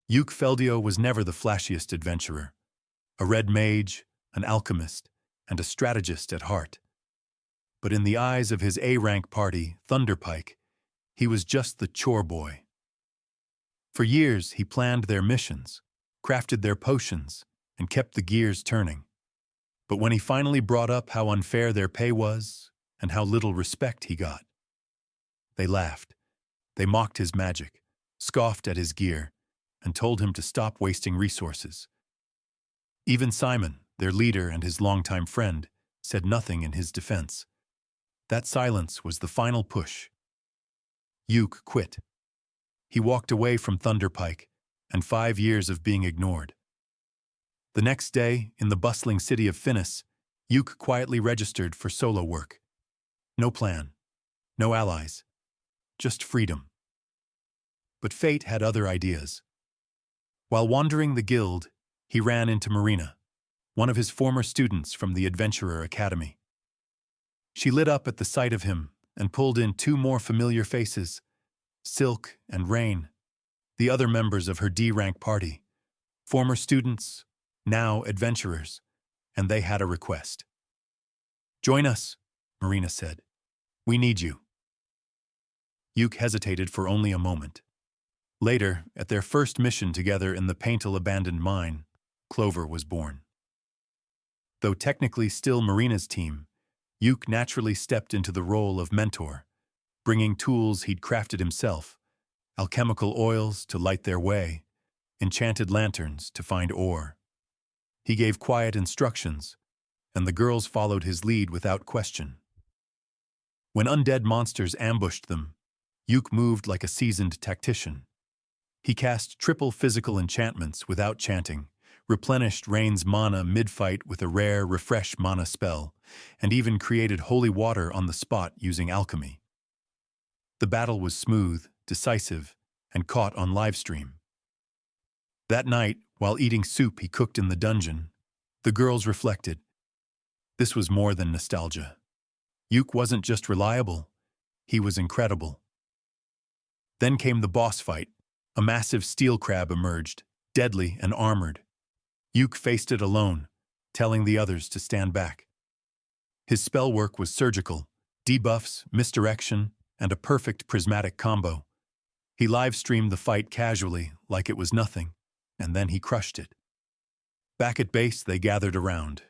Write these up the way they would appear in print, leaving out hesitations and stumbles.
Yuke Feldio was never the flashiest adventurer. A red mage, an alchemist, and a strategist at heart. But in the eyes of his A-rank party, Thunderpike, he was just the chore boy. For years, he planned their missions, crafted their potions, and kept the gears turning. But when he finally brought up how unfair their pay was and how little respect he got, they laughed. They mocked his magic, scoffed at his gear, and told him to stop wasting resources. Even Simon, their leader and his longtime friend, said nothing in his defense. That silence was the final push. Yuke quit. He walked away from Thunderpike and 5 years of being ignored. The next day, in the bustling city of Finis, Yuke quietly registered for solo work. No plan, no allies, just freedom. But fate had other ideas. While wandering the guild, he ran into Marina, one of his former students from the Adventurer Academy. She lit up at the sight of him and pulled in 2 more familiar faces, Silk and Rain, the other members of her D-rank party, former students, now adventurers, and they had a request. "Join us," Marina said. "We need you." Yuke hesitated for only a moment. Later, at their first mission together in the Paintal abandoned mine, Clover was born. Though technically still Marina's team, Yuke naturally stepped into the role of mentor, bringing tools he'd crafted himself, alchemical oils to light their way, enchanted lanterns to find ore. He gave quiet instructions, and the girls followed his lead without question. When undead monsters ambushed them, Yuke moved like a seasoned tactician. He cast triple physical enchantments without chanting, replenished Rain's mana mid-fight with a rare refresh mana spell, and even created holy water on the spot using alchemy. The battle was smooth, decisive, and caught on livestream. That night, while eating soup he cooked in the dungeon, the girls reflected. This was more than nostalgia. Yuke wasn't just reliable, he was incredible. Then came the boss fight. A massive steel crab emerged, deadly and armored. Yuke faced it alone, telling the others to stand back. His spell work was surgical, debuffs, misdirection, and a perfect prismatic combo. He live-streamed the fight casually, like it was nothing, and then he crushed it. Back at base, they gathered around.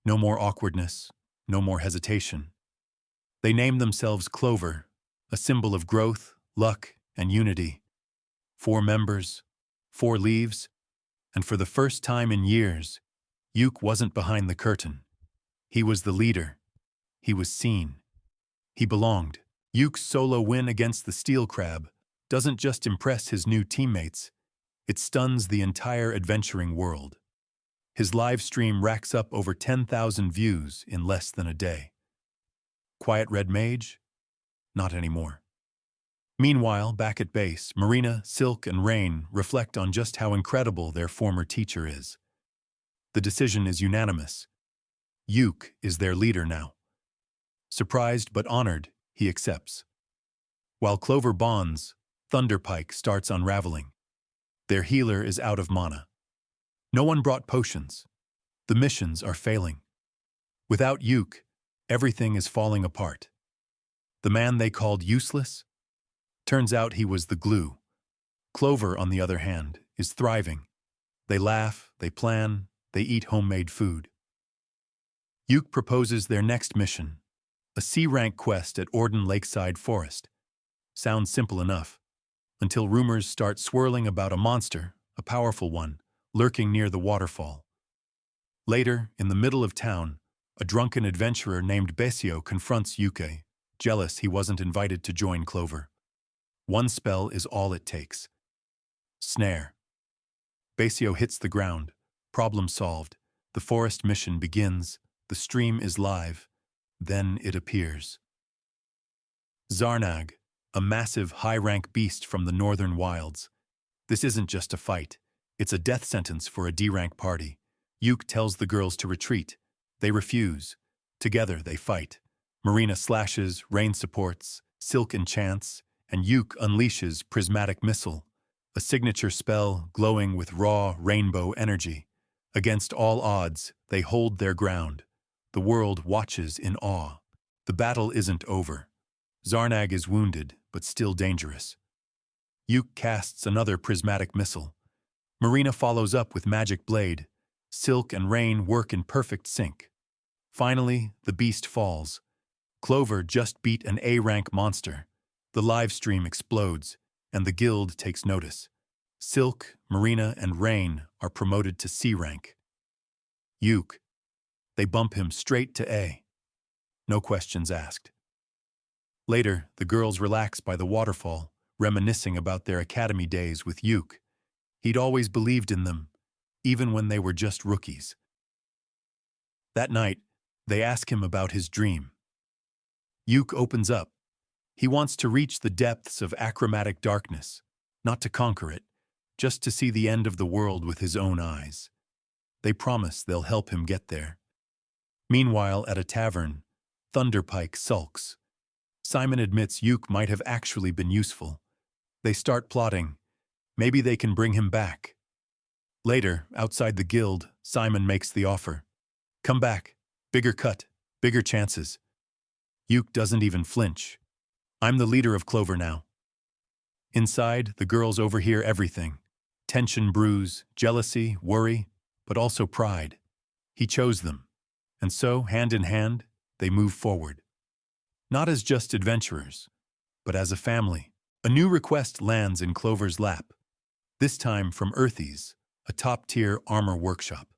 No more awkwardness, no more hesitation. They named themselves Clover, a symbol of growth, luck, and unity. 4 members, 4 leaves, and for the first time in years, Yuke wasn't behind the curtain. He was the leader. He was seen. He belonged. Yuke's solo win against the steel crab doesn't just impress his new teammates, it stuns the entire adventuring world. His live stream racks up over 10,000 views in less than a day. Quiet Red Mage? Not anymore. Meanwhile, back at base, Marina, Silk, and Rain reflect on just how incredible their former teacher is. The decision is unanimous. Yuke is their leader now. Surprised but honored, he accepts. While Clover bonds, Thunderpike starts unraveling. Their healer is out of mana. No one brought potions. The missions are failing. Without Yuke, everything is falling apart. The man they called useless? Turns out he was the glue. Clover, on the other hand, is thriving. They laugh, they plan, they eat homemade food. Yuke proposes their next mission, a C-rank quest at Orden Lakeside Forest. Sounds simple enough, until rumors start swirling about a monster, a powerful one, lurking near the waterfall. Later, in the middle of town, a drunken adventurer named Besio confronts Yuke, jealous he wasn't invited to join Clover. One spell is all it takes. Snare. Besio hits the ground. Problem solved. The forest mission begins. The stream is live. Then it appears. Zarnag, a massive high-rank beast from the northern wilds. This isn't just a fight. It's a death sentence for a D-rank party. Yuke tells the girls to retreat. They refuse. Together they fight. Marina slashes, Rain supports, Silk enchants, and Yuke unleashes Prismatic Missile, a signature spell glowing with raw rainbow energy. Against all odds, they hold their ground. The world watches in awe. The battle isn't over. Zarnag is wounded, but still dangerous. Yuke casts another prismatic missile. Marina follows up with magic blade. Silk and Rain work in perfect sync. Finally, the beast falls. Clover just beat an A-rank monster. The live stream explodes, and the guild takes notice. Silk, Marina, and Rain are promoted to C rank. Yuke. They bump him straight to A. No questions asked. Later, the girls relax by the waterfall, reminiscing about their academy days with Yuke. He'd always believed in them, even when they were just rookies. That night, they ask him about his dream. Yuke opens up. He wants to reach the depths of achromatic darkness, not to conquer it, just to see the end of the world with his own eyes. They promise they'll help him get there. Meanwhile, at a tavern, Thunderpike sulks. Simon admits Yuke might have actually been useful. They start plotting. Maybe they can bring him back. Later, outside the guild, Simon makes the offer. Come back. Bigger cut. Bigger chances. Yuke doesn't even flinch. I'm the leader of Clover now. Inside, the girls overhear everything. Tension brews, jealousy, worry, but also pride. He chose them. And so, hand in hand, they move forward. Not as just adventurers, but as a family. A new request lands in Clover's lap. This time from Earthies, a top-tier armor workshop.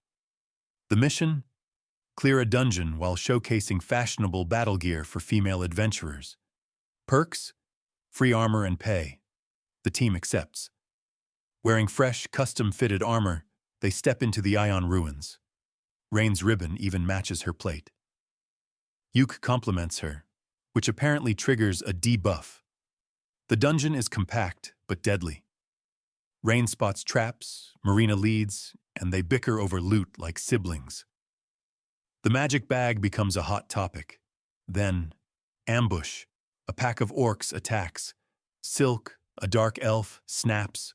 The mission? Clear a dungeon while showcasing fashionable battle gear for female adventurers. Perks? Free armor and pay. The team accepts. Wearing fresh, custom-fitted armor, they step into the Ion ruins. Rain's ribbon even matches her plate. Yuke compliments her, which apparently triggers a debuff. The dungeon is compact, but deadly. Rain spots traps, Marina leads, and they bicker over loot like siblings. The magic bag becomes a hot topic. Then, ambush. A pack of orcs attacks. Silk, a dark elf, snaps.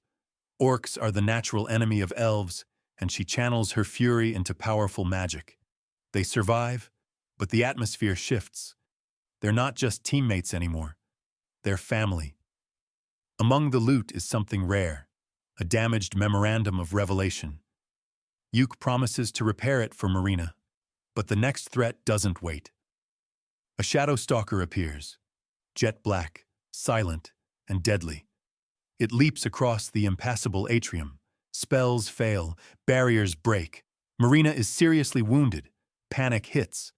Orcs are the natural enemy of elves, and she channels her fury into powerful magic. They survive, but the atmosphere shifts. They're not just teammates anymore. They're family. Among the loot is something rare, a damaged memorandum of revelation. Yuke promises to repair it for Marina, but the next threat doesn't wait. A shadow stalker appears, jet black, silent, and deadly. It leaps across the impassable atrium. Spells fail, barriers break. Marina is seriously wounded. Panic hits.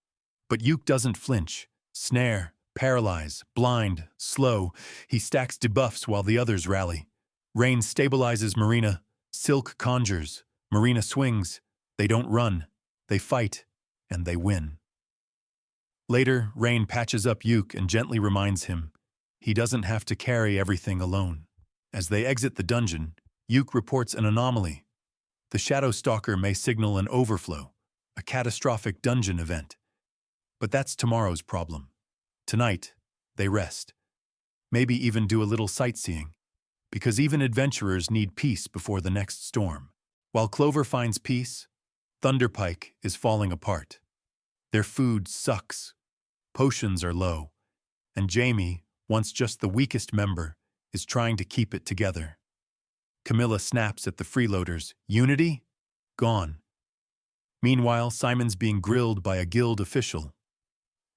But Yuke doesn't flinch. Snare, paralyze, blind, slow. He stacks debuffs while the others rally. Rain stabilizes Marina. Silk conjures. Marina swings. They don't run. They fight. And they win. Later, Rain patches up Yuke and gently reminds him he doesn't have to carry everything alone. As they exit the dungeon, Yuke reports an anomaly. The Shadow Stalker may signal an overflow, a catastrophic dungeon event. But that's tomorrow's problem. Tonight, they rest. Maybe even do a little sightseeing, because even adventurers need peace before the next storm. While Clover finds peace, Thunderpike is falling apart. Their food sucks. Potions are low. And Jamie, once just the weakest member, is trying to keep it together. Camilla snaps at the freeloaders. Unity? Gone. Meanwhile, Simon's being grilled by a guild official.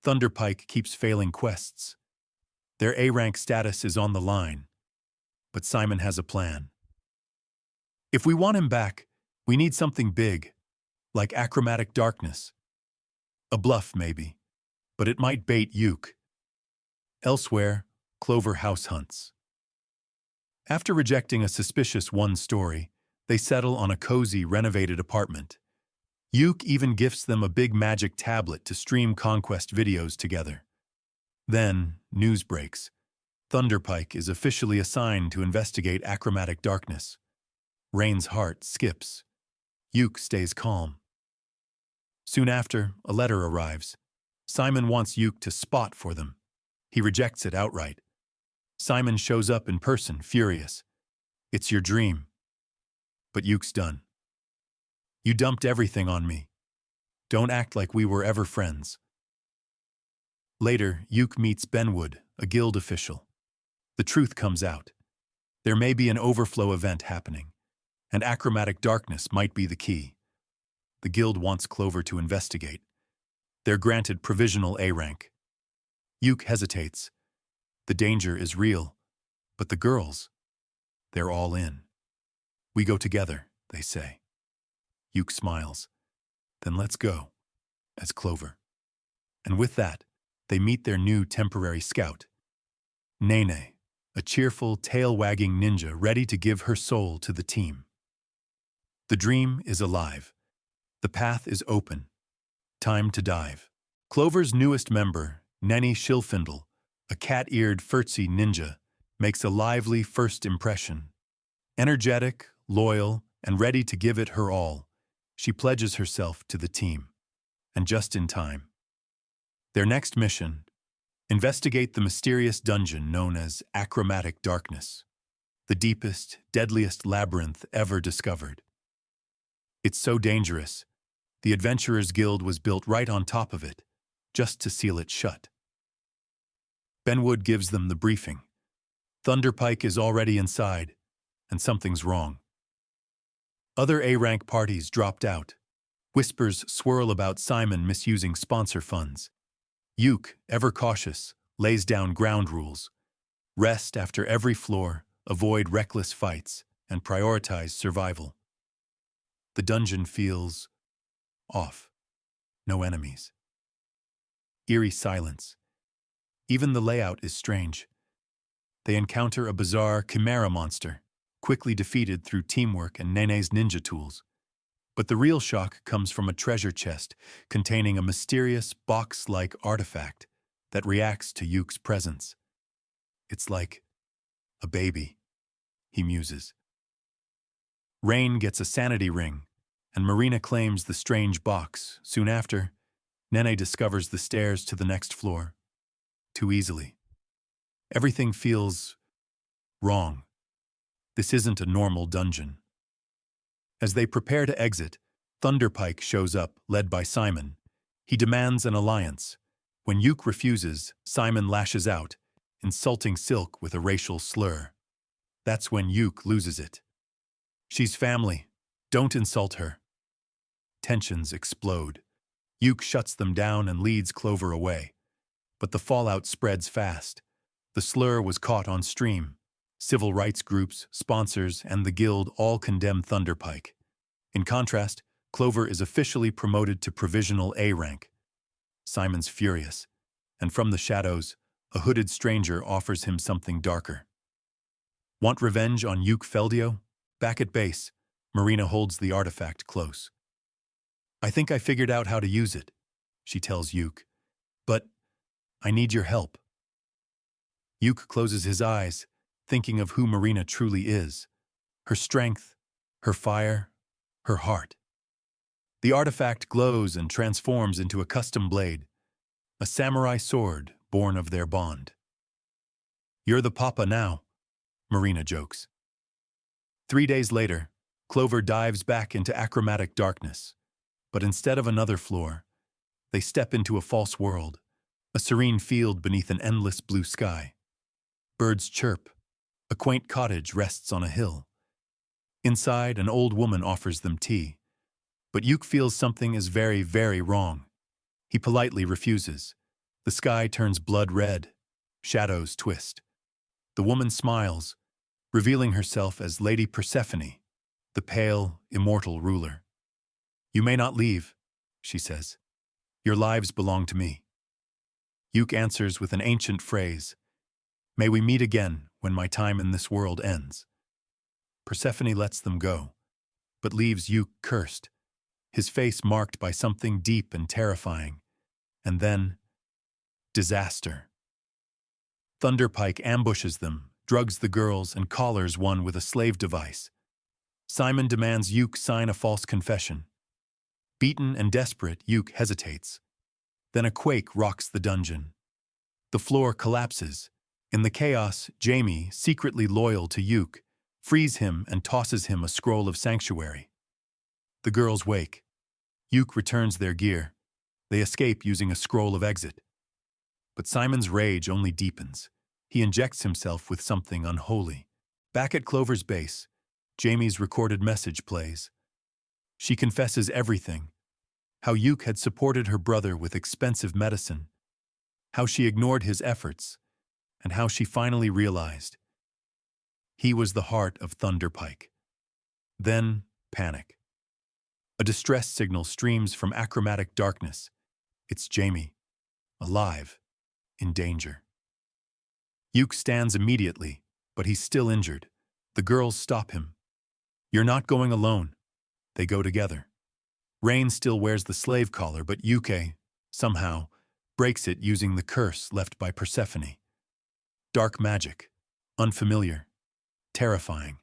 Thunderpike keeps failing quests. Their A-rank status is on the line. But Simon has a plan. If we want him back, we need something big, like achromatic darkness. A bluff, maybe, but it might bait Yuke. Elsewhere, Clover house hunts. After rejecting a suspicious one-story, they settle on a cozy, renovated apartment. Yuke even gifts them a big magic tablet to stream conquest videos together. Then, news breaks. Thunderpike is officially assigned to investigate achromatic darkness. Rain's heart skips. Yuke stays calm. Soon after, a letter arrives. Simon wants Yuke to spot for them. He rejects it outright. Simon shows up in person, furious. It's your dream. But Yuke's done. You dumped everything on me. Don't act like we were ever friends. Later, Yuke meets Benwood, a guild official. The truth comes out. There may be an overflow event happening, and achromatic darkness might be the key. The guild wants Clover to investigate. They're granted provisional A rank. Yuke hesitates. The danger is real, but the girls, they're all in. We go together, they say. Yuke smiles. Then let's go, as Clover. And with that, they meet their new temporary scout, Nene, a cheerful, tail-wagging ninja ready to give her soul to the team. The dream is alive. The path is open. Time to dive. Clover's newest member, Nenny Shilfindle, a cat-eared Furtsy ninja, makes a lively first impression. Energetic, loyal, and ready to give it her all, she pledges herself to the team. And just in time. Their next mission: investigate the mysterious dungeon known as Achromatic Darkness, the deepest, deadliest labyrinth ever discovered. It's so dangerous, the Adventurers Guild was built right on top of it, just to seal it shut. Benwood gives them the briefing. Thunderpike is already inside, and something's wrong. Other A-rank parties dropped out. Whispers swirl about Simon misusing sponsor funds. Yuke, ever cautious, lays down ground rules. Rest after every floor, avoid reckless fights, and prioritize survival. The dungeon feels off. No enemies. Eerie silence. Even the layout is strange. They encounter a bizarre chimera monster, quickly defeated through teamwork and Nene's ninja tools. But the real shock comes from a treasure chest containing a mysterious box-like artifact that reacts to Yuke's presence. It's like a baby, he muses. Rain gets a sanity ring, and Marina claims the strange box. Soon after, Nene discovers the stairs to the next floor. Too easily. Everything feels wrong. This isn't a normal dungeon. As they prepare to exit, Thunderpike shows up, led by Simon. He demands an alliance. When Yuke refuses, Simon lashes out, insulting Silk with a racial slur. That's when Yuke loses it. She's family. Don't insult her. Tensions explode. Yuke shuts them down and leads Clover away. But the fallout spreads fast. The slur was caught on stream. Civil rights groups, sponsors, and the guild all condemn Thunderpike. In contrast, Clover is officially promoted to provisional A rank. Simon's furious, and from the shadows, a hooded stranger offers him something darker. Want revenge on Yuke Feldio? Back at base, Marina holds the artifact close. I think I figured out how to use it, she tells Yuke. But I need your help. Yuke closes his eyes, thinking of who Marina truly is. Her strength, her fire, her heart. The artifact glows and transforms into a custom blade, a samurai sword born of their bond. You're the papa now, Marina jokes. 3 days later, Clover dives back into achromatic darkness, but instead of another floor, they step into a false world, a serene field beneath an endless blue sky. Birds chirp. A quaint cottage rests on a hill. Inside, an old woman offers them tea. But Yuke feels something is very, very wrong. He politely refuses. The sky turns blood red. Shadows twist. The woman smiles, revealing herself as Lady Persephone, the pale, immortal ruler. You may not leave, she says. Your lives belong to me. Yuke answers with an ancient phrase. May we meet again when my time in this world ends. Persephone lets them go, but leaves Yuke cursed, his face marked by something deep and terrifying. And then, disaster. Thunderpike ambushes them, drugs the girls, and collars one with a slave device. Simon demands Yuke sign a false confession. Beaten and desperate, Yuke hesitates. Then a quake rocks the dungeon. The floor collapses. In the chaos, Jamie, secretly loyal to Yuke, frees him and tosses him a scroll of sanctuary. The girls wake. Yuke returns their gear. They escape using a scroll of exit. But Simon's rage only deepens. He injects himself with something unholy. Back at Clover's base, Jamie's recorded message plays. She confesses everything. How Yuke had supported her brother with expensive medicine. How she ignored his efforts. And how she finally realized he was the heart of Thunderpike. Then, panic. A distress signal streams from achromatic darkness. It's Jamie, alive, in danger. Yuke stands immediately, but he's still injured. The girls stop him. You're not going alone. They go together. Rain still wears the slave collar, but Yuke, somehow, breaks it using the curse left by Persephone. Dark magic, unfamiliar, terrifying.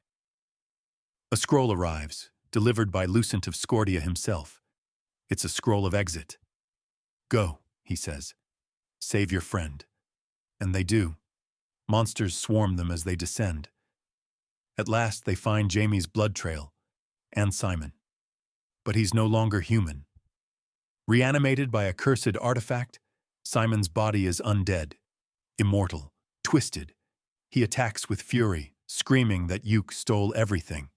A scroll arrives, delivered by Lucent of Scordia himself. It's a scroll of exit. Go, he says. Save your friend. And they do. Monsters swarm them as they descend. At last they find Jamie's blood trail, and Simon. But he's no longer human. Reanimated by a cursed artifact, Simon's body is undead, immortal, twisted. He attacks with fury, screaming that Yuke stole everything.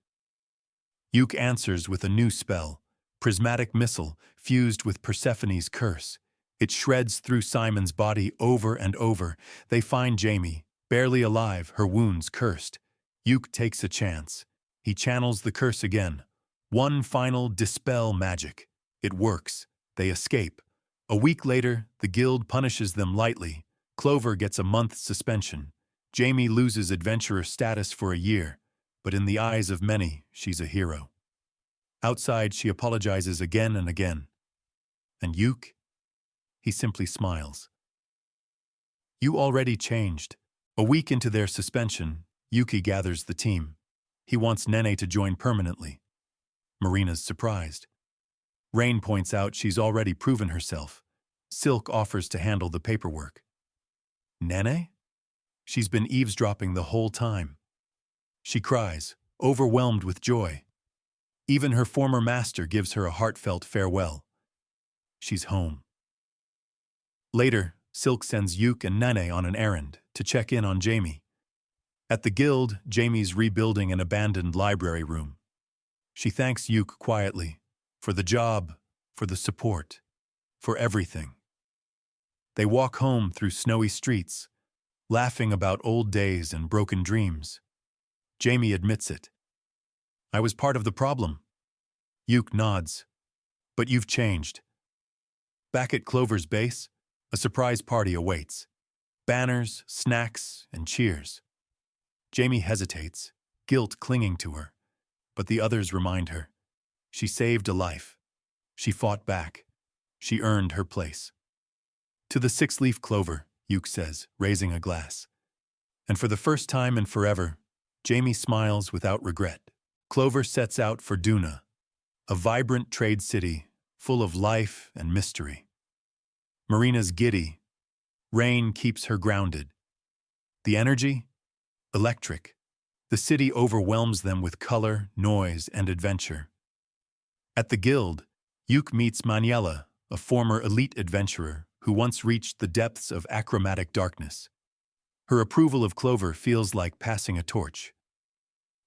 Yuke answers with a new spell, prismatic missile fused with Persephone's curse. It shreds through Simon's body over and over. They find Jamie, barely alive, her wounds cursed. Yuke takes a chance. He channels the curse again. One final dispel magic. It works. They escape. A week later, the guild punishes them lightly. Clover gets a month's suspension. Jamie loses adventurer status for a year, but in the eyes of many, she's a hero. Outside, she apologizes again and again. And Yuke? He simply smiles. You already changed. A week into their suspension, Yuki gathers the team. He wants Nene to join permanently. Marina's surprised. Rain points out she's already proven herself. Silk offers to handle the paperwork. Nene? She's been eavesdropping the whole time. She cries, overwhelmed with joy. Even her former master gives her a heartfelt farewell. She's home. Later, Silk sends Yuke and Nene on an errand to check in on Jamie. At the guild, Jamie's rebuilding an abandoned library room. She thanks Yuke quietly for the job, for the support, for everything. They walk home through snowy streets, laughing about old days and broken dreams. Jamie admits it. I was part of the problem. Yuke nods. But you've changed. Back at Clover's base, a surprise party awaits. Banners, snacks, and cheers. Jamie hesitates, guilt clinging to her. But the others remind her. She saved a life. She fought back. She earned her place. To the six-leaf clover, Yuke says, raising a glass. And for the first time and forever, Jamie smiles without regret. Clover sets out for Duna, a vibrant trade city full of life and mystery. Marina's giddy. Rain keeps her grounded. The energy? Electric. The city overwhelms them with color, noise, and adventure. At the guild, Yuke meets Maniela, a former elite adventurer who once reached the depths of achromatic darkness. Her approval of Clover feels like passing a torch.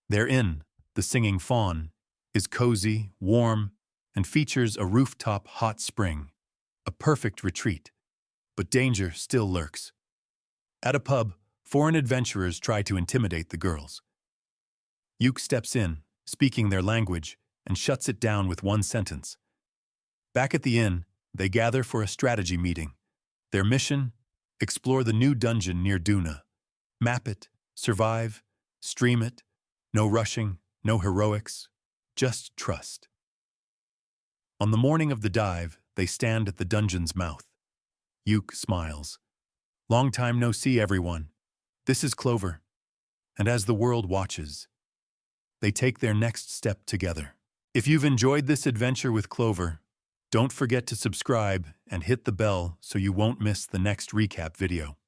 Their inn, the Singing Fawn, is cozy, warm, and features a rooftop hot spring, a perfect retreat. But danger still lurks. At a pub, foreign adventurers try to intimidate the girls. Yuke steps in, speaking their language, and shuts it down with one sentence. Back at the inn, they gather for a strategy meeting. Their mission? Explore the new dungeon near Duna. Map it, survive, stream it. No rushing, no heroics, just trust. On the morning of the dive, they stand at the dungeon's mouth. Yuke smiles. Long time no see, everyone. This is Clover. And as the world watches, they take their next step together. If you've enjoyed this adventure with Clover, don't forget to subscribe and hit the bell so you won't miss the next recap video.